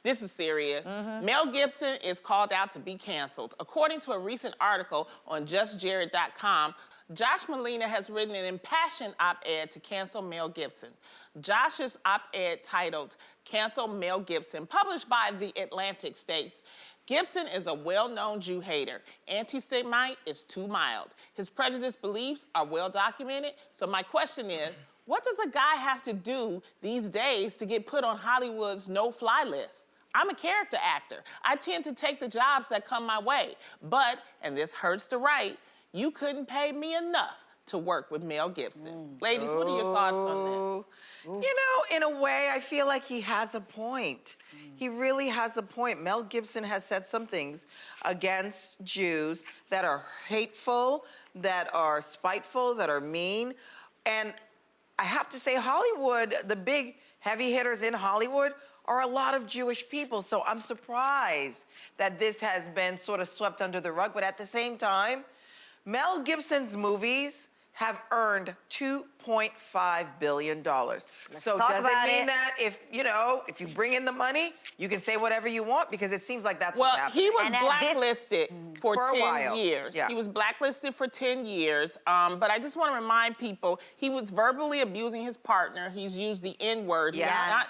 This is serious. Mel Gibson is called out to be canceled. According to a recent article on JustJared.com, Josh Malina has written an impassioned op-ed to cancel Mel Gibson. Josh's op-ed titled "Cancel Mel Gibson," published by The Atlantic, states, Gibson is a well-known Jew hater. Anti-Semite is too mild. His prejudiced beliefs are well documented. So my question is, what does a guy have to do these days to get put on Hollywood's no-fly list? I'm a character actor. I tend to take the jobs that come my way. But, and this hurts to write, you couldn't pay me enough to work with Mel Gibson. Ladies, what are your thoughts on this? You know, in a way, I feel like he has a point. He really has a point. Mel Gibson has said some things against Jews that are hateful, that are spiteful, that are mean. And I have to say, Hollywood, the big heavy hitters in Hollywood are a lot of Jewish people. So I'm surprised that this has been sort of swept under the rug. But at the same time, Mel Gibson's movies have earned $2.5 billion. So does it mean that if you bring in the money, you can say whatever you want? Because it seems like that's what's happening. Well, he was blacklisted for 10 years. Yeah. He was blacklisted for 10 years. But I just want to remind people, he was verbally abusing his partner. He's used the N-word. Yeah.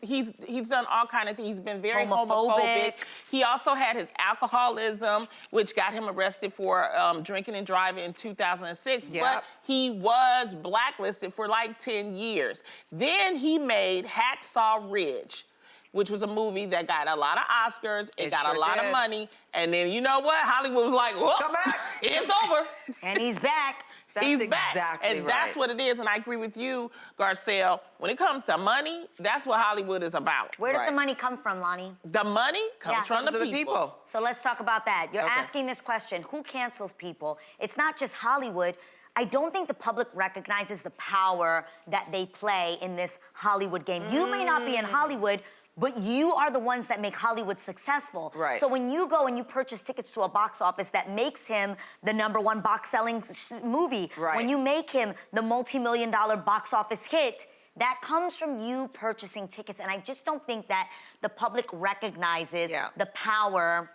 He's done all kind of things. He's been very homophobic. He also had his alcoholism, which got him arrested for drinking and driving in 2006. Yep. But he was blacklisted for like 10 years. Then he made Hacksaw Ridge, which was a movie that got a lot of Oscars. It got a lot of money. And then you know what? Hollywood was like, whoa, come back. It's over. And he's back. He's exactly back. And right. that's what it is. And I agree with you, Garcelle. When it comes to money, that's what Hollywood is about. Where does the money come from, Lonnie? The money comes from the people. So let's talk about that. You're asking this question, who cancels people? It's not just Hollywood. I don't think the public recognizes the power that they play in this Hollywood game. You may not be in Hollywood, but you are the ones that make Hollywood successful. Right. So when you go and you purchase tickets to a box office that makes him the #1 box-selling movie, when you make him the multi-million-dollar box office hit, that comes from you purchasing tickets. And I just don't think that the public recognizes the power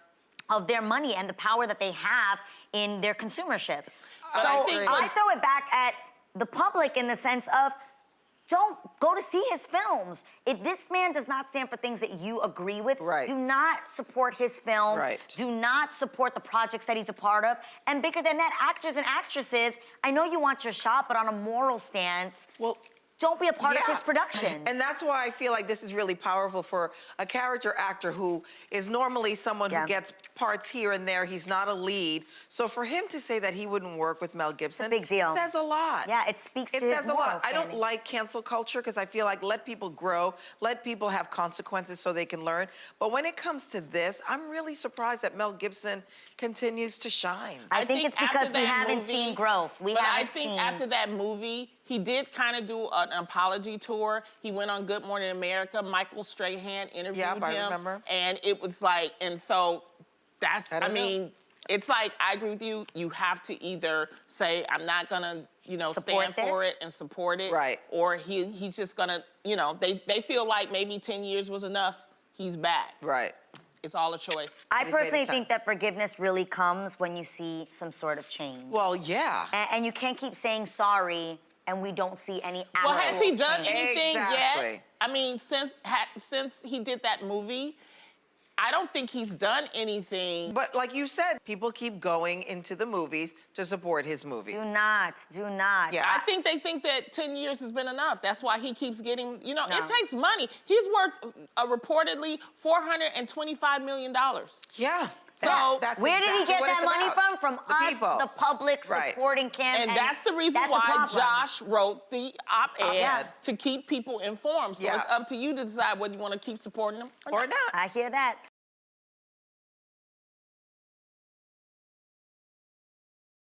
of their money and the power that they have in their consumership. So I throw it back at the public in the sense of, don't go to see his films. If this man does not stand for things that you agree with, do not support his films. Do not support the projects that he's a part of. And bigger than that, actors and actresses, I know you want your shot, but on a moral stance, don't be a part of his production. And that's why I feel like this is really powerful for a character actor who is normally someone who gets parts here and there. He's not a lead. So for him to say that he wouldn't work with Mel Gibson, it's a big deal. Says a lot. Yeah, it speaks to his It says a lot. I don't standing. like cancel culture because I feel like let people grow, let people have consequences so they can learn. But when it comes to this, I'm really surprised that Mel Gibson continues to shine. I think it's because we haven't seen growth. I think after that movie, he did kind of do an apology tour. He went on Good Morning America. Michael Strahan interviewed him. I remember. And it was like, and so that's, I mean, it's like, I agree with you. You have to either say, I'm not gonna, stand for it and support it. Or he's just gonna, they feel like maybe 10 years was enough. He's back. It's all a choice. I personally think that forgiveness really comes when you see some sort of change. Well, yeah. And you can't keep saying sorry and we don't see any actual Well, has he done change. anything yet? I mean, since he did that movie, I don't think he's done anything. But like you said, people keep going into the movies to support his movies. Do not. Yeah, I think they think that 10 years has been enough. That's why he keeps getting, it takes money. He's worth reportedly $425 million. Yeah. So where did he get that money from? From us, the public, supporting him. And that's the reason why Josh wrote the op-ed to keep people informed. So it's up to you to decide whether you want to keep supporting him or not. I hear that.